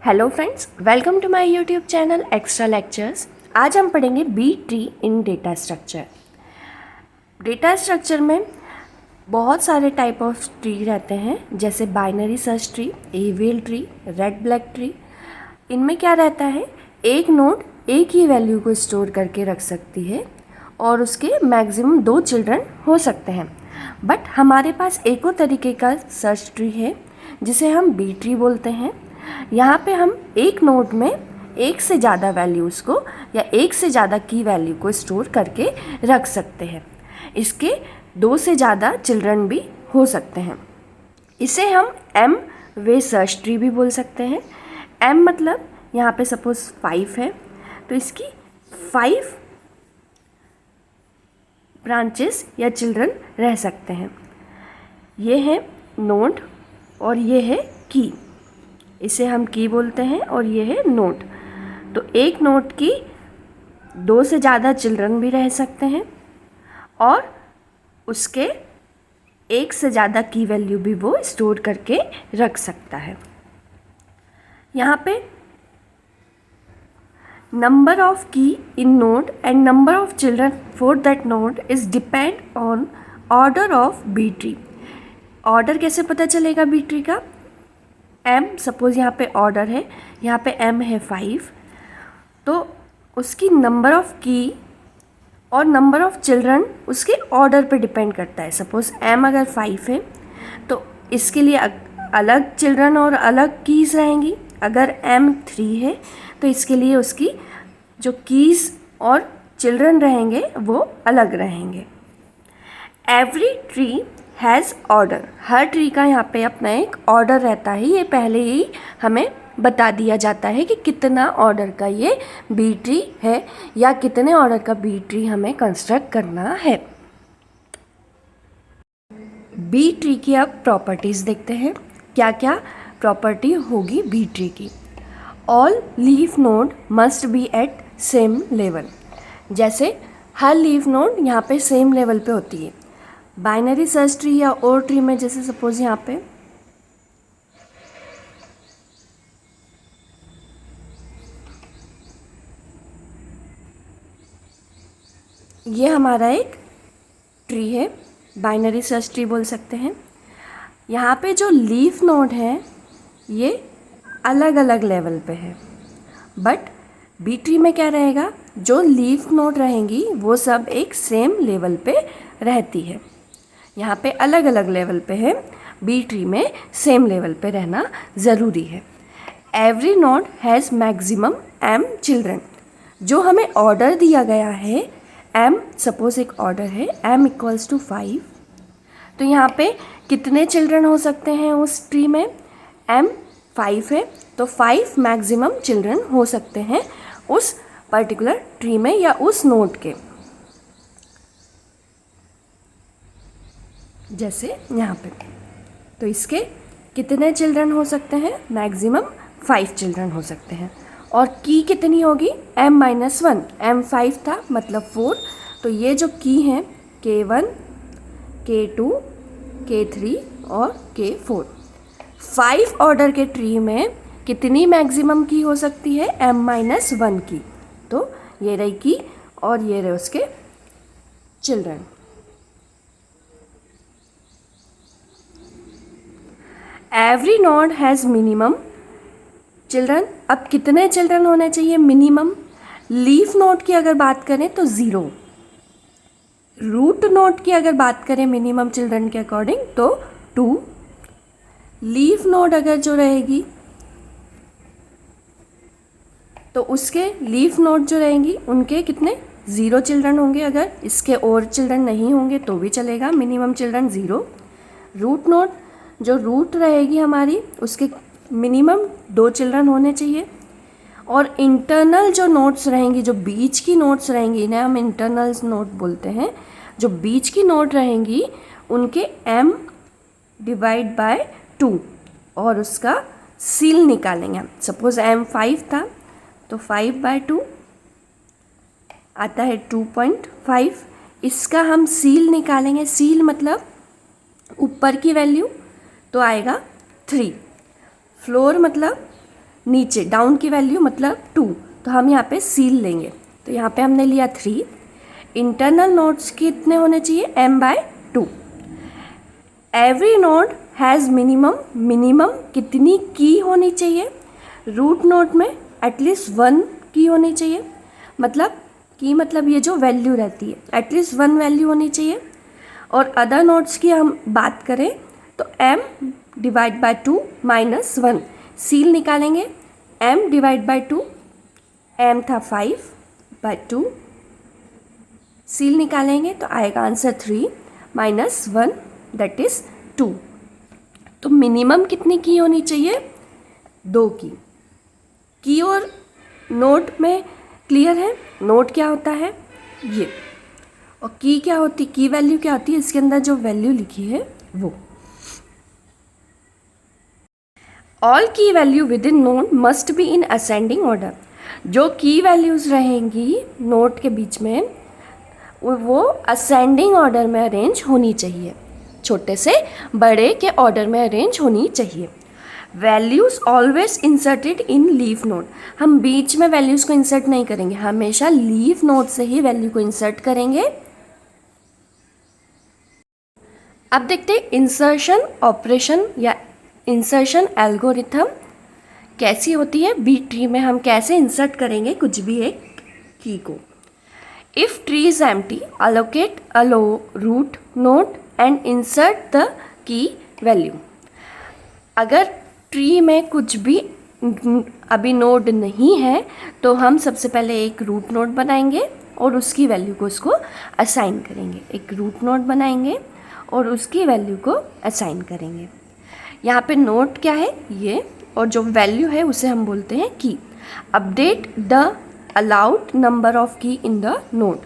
Hello friends, welcome to my YouTube channel extra lectures. आज हम पढ़ेंगे B tree in data structure. Data structure में बहुत सारे टाइप ऑफ ट्री रहते हैं, जैसे binary search tree, AVL tree, red black tree. इनमें क्या रहता है, एक नोड एक ही वैल्यू को स्टोर करके रख सकती है और उसके मैक्सिमम 2 चिल्ड्रन हो सकते हैं। बट हमारे पास एक और तरीके का सर्च ट्री है जिसे हम बी ट्री बोलते हैं। यहाँ पे हम एक नोड में एक से ज़्यादा वैल्यूज़ को या एक से ज़्यादा की वैल्यू को स्टोर करके रख सकते हैं। इसके 2 से ज़्यादा चिल्ड्रन भी हो सकते हैं। इसे हम एम वे सर्च ट्री भी बोल सकते हैं। एम मतलब यहाँ पे सपोज 5 है तो इसकी 5 ब्रांचेस या चिल्ड्रन रह सकते हैं। ये है नोड और ये है की, इसे हम की बोलते हैं, और ये है नोड। तो एक नोड की 2 से ज़्यादा चिल्ड्रन भी रह सकते हैं और उसके एक से ज़्यादा की वैल्यू भी वो स्टोर करके रख सकता है। यहाँ पे number of key in node and number of children for that node is depend on order of B tree. Order कैसे पता चलेगा बी ट्री का? एम, सपोज़ यहाँ पे ऑर्डर है, यहाँ पे एम है 5, तो उसकी नंबर ऑफ़ की और नंबर ऑफ़ चिल्ड्रन उसके ऑर्डर पे डिपेंड करता है। सपोज़ एम अगर 5 है तो इसके लिए अलग चिल्ड्रन और अलग कीज़ रहेंगी। अगर एम 3 है तो इसके लिए उसकी जो कीज़ और चिल्ड्रन रहेंगे वो अलग रहेंगे। Every tree has order. Her tree का यहाँ पे अपना एक ऑर्डर रहता है। ये पहले ही हमें बता दिया जाता है कि कितना ऑर्डर का ये बी ट्री है या कितने ऑर्डर का बी ट्री हमें कंस्ट्रक्ट करना है। बी ट्री की अब प्रॉपर्टीज़ देखते हैं, क्या क्या प्रॉपर्टी होगी बी ट्री की। All leaf node must be at same level. जैसे हर लीफ नोड यहाँ पे सेम लेवल पे होती है। बाइनरी सर्च ट्री या और ट्री में जैसे सपोज यहाँ पे ये हमारा एक ट्री है, बाइनरी सर्च ट्री बोल सकते हैं। यहाँ पे जो लीफ नोड है ये अलग अलग लेवल पे है, बट बी ट्री में क्या रहेगा, जो लीफ नोड रहेंगी वो सब एक सेम लेवल पे रहती है। यहाँ पे अलग अलग लेवल पे है, बी ट्री में सेम लेवल पे रहना ज़रूरी है। Every node has maximum M children. जो हमें ऑर्डर दिया गया है एम, सपोज एक ऑर्डर है एम इक्वल्स टू 5, तो यहाँ पे कितने चिल्ड्रन हो सकते हैं उस ट्री में? एम 5 है तो 5 मैक्सिमम चिल्ड्रन हो सकते हैं उस पर्टिकुलर ट्री में या उस नोड के। जैसे यहाँ पे तो इसके कितने चिल्ड्रन हो सकते हैं? मैक्सिमम 5 चिल्ड्रन हो सकते हैं। और की कितनी होगी? m-1। m 5 था मतलब 4, तो ये जो की हैं K1, K2, K3 और K4। 5 ऑर्डर के ट्री में कितनी मैक्सिमम की हो सकती है? m-1 की। तो ये रही की और ये रहे उसके children. Every node has minimum children. अब कितने चिल्ड्रन होने चाहिए मिनिमम? लीफ नोड की अगर बात करें तो 0। रूट नोड की अगर बात करें मिनिमम चिल्ड्रन के अकॉर्डिंग तो 2। लीफ नोड अगर जो रहेगी तो उसके लीफ नोड जो रहेंगी उनके कितने? 0 चिल्ड्रन होंगे। अगर इसके और चिल्ड्रन नहीं होंगे तो भी चलेगा, मिनिमम चिल्ड्रन 0। रूट नोड जो रूट रहेगी हमारी उसके मिनिमम 2 चिल्ड्रन होने चाहिए। और इंटरनल जो नोड्स रहेंगी, जो बीच की नोड्स रहेंगी, इन्हें हम इंटरनल नोड बोलते हैं। जो बीच की नोड रहेंगी उनके m डिवाइड बाय 2 और उसका सील निकालेंगे हम। सपोज m 5 था तो 5/2 आता है 2.5। इसका हम सील निकालेंगे। सील मतलब ऊपर की वैल्यू, तो आएगा 3। फ्लोर मतलब नीचे डाउन की वैल्यू मतलब 2, तो हम यहाँ पे सील लेंगे। तो यहाँ पे हमने लिया 3। इंटरनल नोड्स कितने होने चाहिए, m/2। Every node has minimum कितनी की होनी चाहिए, रूट नोड में एटलीस्ट 1 की होनी चाहिए। मतलब की मतलब ये जो वैल्यू रहती है एटलीस्ट 1 वैल्यू होनी चाहिए। और अदर नोड्स की हम बात करें तो m/2 -1, सील निकालेंगे m/2, m था 5/2, सील निकालेंगे तो आएगा आंसर 3 -1 दैट इज़ 2। तो मिनिमम कितनी की होनी चाहिए, 2 की और नोड में क्लियर है। नोड क्या होता है ये, और की क्या होती, की वैल्यू क्या होती है, इसके अंदर जो वैल्यू लिखी है वो। ऑल की value with in node must be in ascending order. जो की वैल्यूज़ रहेंगी नोड के बीच में वो असेंडिंग ऑर्डर में अरेंज होनी चाहिए, छोटे से बड़े के ऑर्डर में अरेंज होनी चाहिए। Values always inserted in leaf node. हम बीच में वैल्यूज़ को इंसर्ट नहीं करेंगे, हमेशा लीफ नोड से ही वैल्यू को इंसर्ट करेंगे। अब देखते हैं इंसर्शन ऑपरेशन या इंसर्शन एल्गोरिथम कैसी होती है। बी ट्री में हम कैसे इंसर्ट करेंगे कुछ भी एक की को। If tree is empty allocate a root node and insert the key value। अगर ट्री में कुछ भी अभी नोड नहीं है तो हम सबसे पहले एक रूट नोड बनाएंगे और उसकी वैल्यू को उसको असाइन करेंगे। एक रूट नोड बनाएंगे और उसकी वैल्यू को असाइन करेंगे। यहाँ पे नोड क्या है ये, और जो वैल्यू है उसे हम बोलते हैं की। Update the allowed number of key in the node.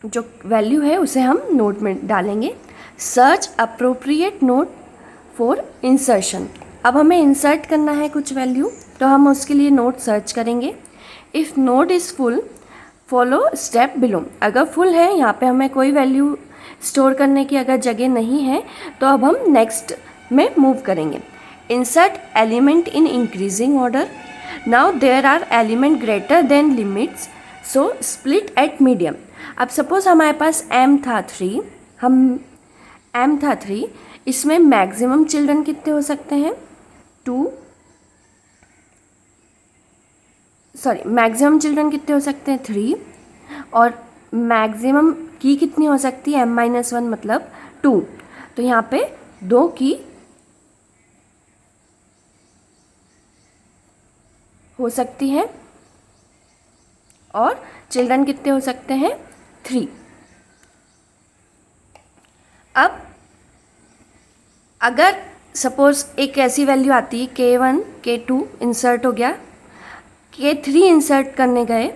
जो वैल्यू है उसे हम नोड में डालेंगे। Search appropriate node for insertion. अब हमें इंसर्ट करना है कुछ वैल्यू, तो हम उसके लिए नोड सर्च करेंगे। If node is full follow step below. अगर फुल है, यहाँ पे हमें कोई वैल्यू स्टोर करने की अगर जगह नहीं है तो अब हम नेक्स्ट में मूव करेंगे। Insert element in increasing order. Now there are element greater than limits so split at medium. अब सपोज हमारे पास m था 3, इसमें मैक्सिमम चिल्ड्रन कितने हो सकते हैं, मैक्सिमम चिल्ड्रन कितने हो सकते हैं 3, और मैक्सिमम की कितनी हो सकती है m-1 मतलब 2। तो यहाँ पे 2 की हो सकती है और चिल्ड्रन कितने हो सकते हैं 3। अब अगर सपोज एक ऐसी वैल्यू आती है k1 k2 इंसर्ट हो गया, k3 इंसर्ट करने गए,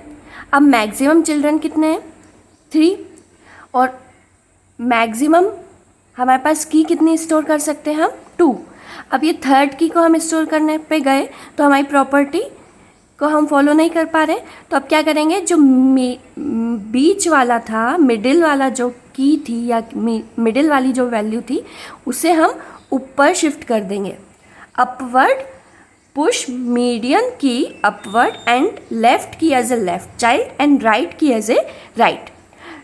अब मैक्सिमम चिल्ड्रन कितने हैं 3, और मैक्सिमम हमारे पास की कितनी स्टोर कर सकते हैं हम 2। अब ये थर्ड की को हम स्टोर करने पे गए तो हमारी प्रॉपर्टी को हम फॉलो नहीं कर पा रहे, तो अब क्या करेंगे, जो बीच वाला था, मिडिल वाला जो की थी या मिडिल वाली जो वैल्यू थी उसे हम ऊपर शिफ्ट कर देंगे। Upward push median key upward and left key as a left child and right key as a right.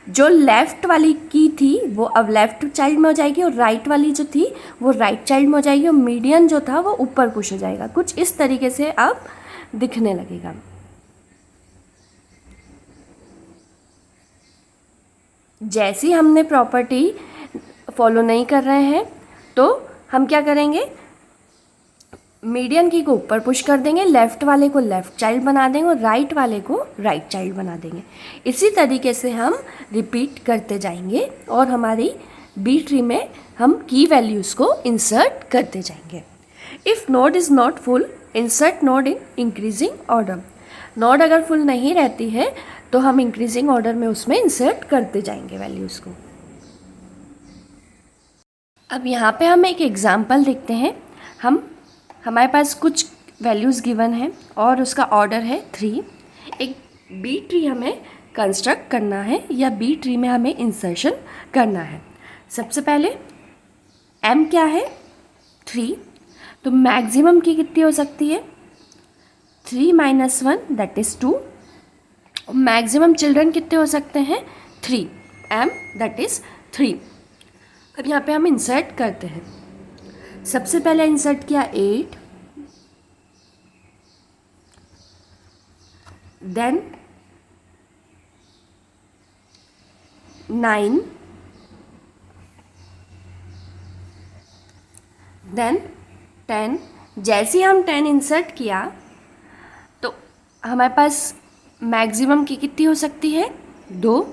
जो लेफ़्ट वाली की थी वो अब लेफ़्ट चाइल्ड में हो जाएगी और राइट वाली जो थी वो राइट चाइल्ड में हो जाएगी, और मीडियन जो था वो ऊपर पुश हो जाएगा। कुछ इस तरीके से अब दिखने लगेगा। जैसी हमने प्रॉपर्टी फॉलो नहीं कर रहे हैं तो हम क्या करेंगे, मीडियन की को ऊपर पुश कर देंगे, लेफ़्ट वाले को लेफ़्ट चाइल्ड बना देंगे और राइट वाले को राइट चाइल्ड बना देंगे। इसी तरीके से हम रिपीट करते जाएंगे और हमारी बी ट्री में हम की वैल्यूज़ को इंसर्ट करते जाएंगे। If node is not full insert node in increasing order. Node अगर फुल नहीं रहती है तो हम इंक्रीजिंग ऑर्डर में उसमें इंसर्ट करते जाएंगे वैल्यूज़ को। अब यहाँ पे हम एक एग्ज़ाम्पल देखते हैं। हमारे पास कुछ वैल्यूज़ गिवन है और उसका ऑर्डर है 3। एक बी ट्री हमें कंस्ट्रक्ट करना है या बी ट्री में हमें इंसर्शन करना है। सबसे पहले m क्या है 3, तो मैक्सिमम की कितनी हो सकती है 3 minus 1 that is 2। Maximum children कितने हो सकते हैं? 3, m दैट इज़ 3। अब यहाँ पे हम इंसर्ट करते हैं। सबसे पहले इंसर्ट किया 8, देन 9, देन 10। जैसे ही हम 10 इंसर्ट किया तो हमारे पास मैक्सिमम की कितनी हो सकती है? 2।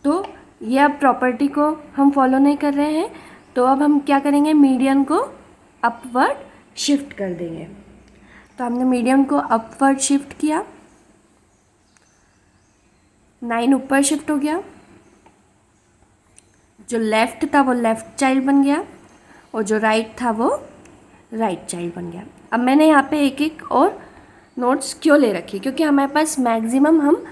तो ये अब प्रॉपर्टी को हम फॉलो नहीं कर रहे हैं, तो अब हम क्या करेंगे? मीडियन को अपवर्ड शिफ्ट कर देंगे। तो हमने मीडियन को अपवर्ड शिफ्ट किया, 9 ऊपर शिफ्ट हो गया, जो लेफ़्ट था वो लेफ़्ट चाइल्ड बन गया और जो राइट था वो राइट चाइल्ड बन गया। अब मैंने यहाँ पे एक एक और नोट्स क्यों ले रखी? क्योंकि हमारे पास मैक्सिमम हम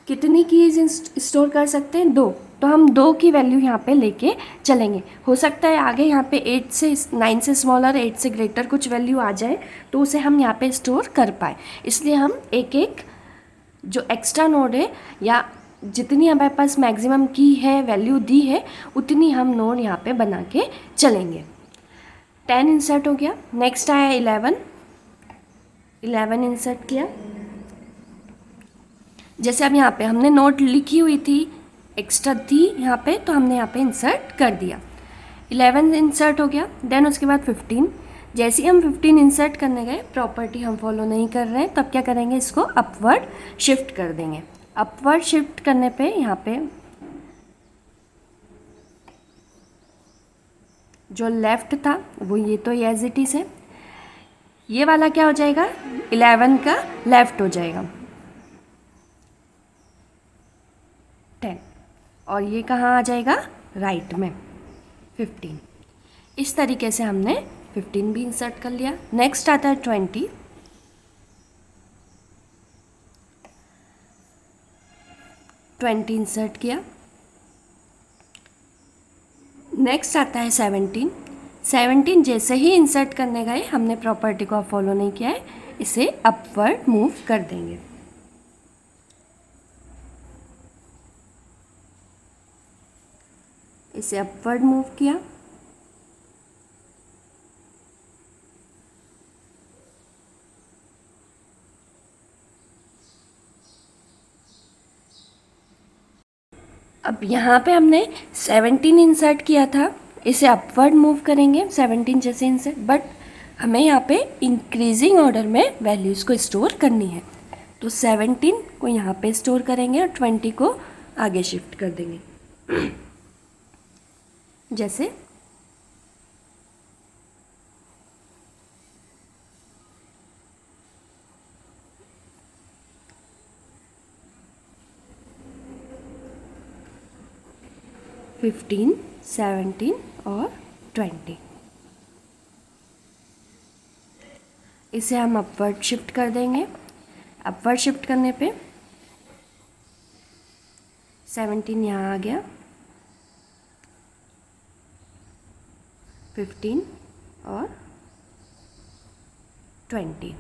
कितनी कीज़ स्टोर कर सकते हैं? 2। तो हम 2 की वैल्यू यहाँ पे लेके चलेंगे। हो सकता है आगे यहाँ पे 8 से 9 से स्मॉलर 8 से ग्रेटर कुछ वैल्यू आ जाए तो उसे हम यहाँ पे स्टोर कर पाए, इसलिए हम एक एक जो एक्स्ट्रा नोड है या जितनी हमारे पास मैक्सिमम की है वैल्यू दी है उतनी हम नोड यहाँ पे बना के चलेंगे। 10 इंसर्ट हो गया। नेक्स्ट आया 11 इंसर्ट किया। जैसे अब यहाँ पे हमने नोट लिखी हुई थी, एक्स्ट्रा थी यहाँ पे, तो हमने यहाँ पे इंसर्ट कर दिया। 11 इंसर्ट हो गया। देन उसके बाद 15। जैसे ही हम 15 इंसर्ट करने गए, प्रॉपर्टी हम फॉलो नहीं कर रहे हैं, तब क्या करेंगे? इसको अपवर्ड शिफ्ट कर देंगे। अपवर्ड शिफ्ट करने पे यहाँ पे जो लेफ़्ट था वो ये तो एज इट इज़ है, ये वाला क्या हो जाएगा? 11 का लेफ़्ट हो जाएगा 10, और ये कहाँ आ जाएगा? राइट में 15। इस तरीके से हमने 15 भी इंसर्ट कर लिया। नेक्स्ट आता है 20। 20 इंसर्ट किया। नेक्स्ट आता है 17। 17 जैसे ही इंसर्ट करने गए हमने प्रॉपर्टी को फॉलो नहीं किया है, इसे अपवर्ड मूव कर देंगे। इसे अपवर्ड मूव किया। अब यहाँ पे हमने 17 इंसर्ट किया था, इसे अपवर्ड मूव करेंगे 17 जैसे इंसर्ट, बट हमें यहाँ पे इंक्रीजिंग ऑर्डर में वैल्यूज़ को स्टोर करनी है। तो 17 को यहाँ पे स्टोर करेंगे और 20 को आगे शिफ्ट कर देंगे। जैसे 15, 17 और 20। इसे हम अपवर्ड शिफ्ट कर देंगे। अपवर्ड शिफ्ट करने पे 17 यहाँ आ गया, 15 और 20।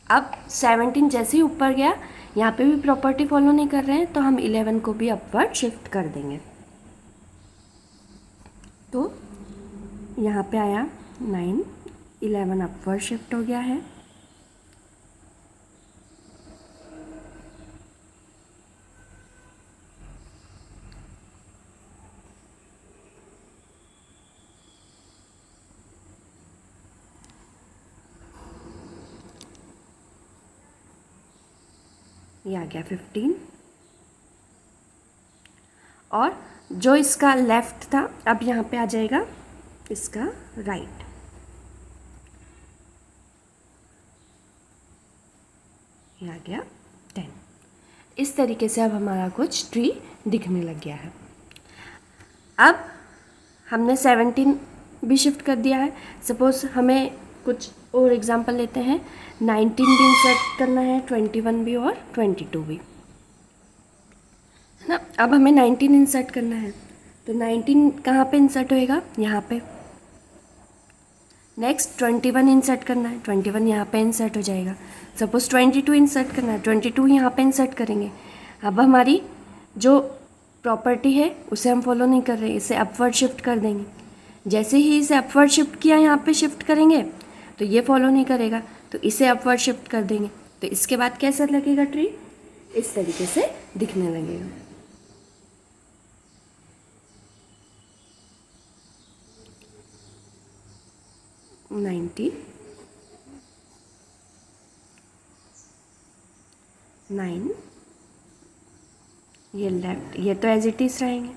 अब 17 जैसे ही ऊपर गया, यहाँ पे भी प्रॉपर्टी फॉलो नहीं कर रहे हैं, तो हम 11 को भी अपवर्ड शिफ्ट कर देंगे। तो यहाँ पे आया 9, 11 अपवर्ड शिफ्ट हो गया है। ये आ गया 15, और जो इसका लेफ़्ट था अब यहाँ पे आ जाएगा इसका राइट। ये आ गया 10। इस तरीके से अब हमारा कुछ ट्री दिखने लग गया है। अब हमने 17 भी शिफ्ट कर दिया है। सपोज़ हमें कुछ और एग्जांपल लेते हैं। 19 भी इंसर्ट करना है, 21 भी और 22 भी, है ना। अब हमें 19 इंसर्ट करना है, तो 19 कहाँ पे इंसर्ट होएगा, यहाँ पे। नेक्स्ट 21 इंसर्ट करना है, 21 यहाँ पे इंसर्ट हो जाएगा। सपोज 22 इंसर्ट करना है, 22 यहाँ पे इंसर्ट करेंगे। अब हमारी जो प्रॉपर्टी है उसे हम फॉलो नहीं कर रहे, इसे अपवर्ड शिफ्ट कर देंगे। जैसे ही इसे अपवर्ड शिफ्ट किया, यहाँ पे शिफ्ट करेंगे तो ये फॉलो नहीं करेगा, तो इसे अपवर्ड शिफ्ट कर देंगे। तो इसके बाद कैसा लगेगा ट्री, इस तरीके से दिखने लगेगा। नाइन्टी 9, ये लेफ्ट, ये तो एज इट इज रहेंगे।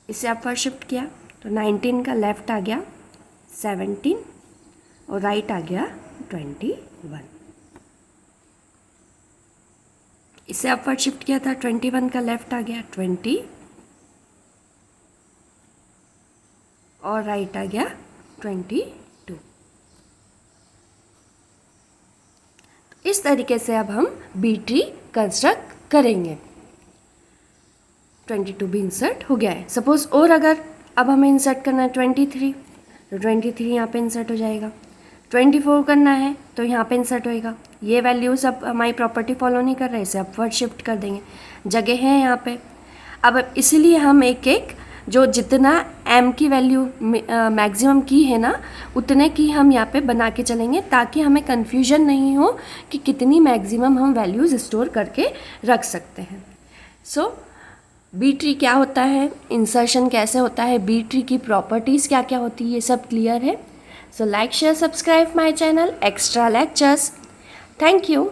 इसे अपवर्ड शिफ्ट किया तो 19 का लेफ्ट आ गया 17 और राइट आ गया 21। इसे अपवर्ड शिफ्ट किया था, 21 का लेफ्ट आ गया 20 और राइट आ गया 22। इस तरीके से अब हम बी ट्री कंस्ट्रक्ट करेंगे। 22 भी इंसर्ट हो गया है। सपोज और अगर अब हमें इंसर्ट करना है 23, तो 23 यहाँ पे इंसर्ट हो जाएगा। 24 करना है तो यहाँ पे इंसर्ट होएगा। ये वैल्यूज अब हमारी प्रॉपर्टी फॉलो नहीं कर रहे, इसे अपवर्ड शिफ्ट कर देंगे, जगह है यहाँ पे। अब इसीलिए हम एक एक जो जितना m की वैल्यू मैक्सिमम की है ना, उतने की हम यहाँ पे बना के चलेंगे, ताकि हमें कन्फ्यूजन नहीं हो कि कितनी मैक्सिमम हम वैल्यूज़ स्टोर करके रख सकते हैं। सो बी ट्री क्या होता है, इंसर्शन कैसे होता है, बी ट्री की प्रॉपर्टीज़ क्या क्या होती है, ये सब क्लियर है। So like share subscribe my channel extra lectures. Thank you.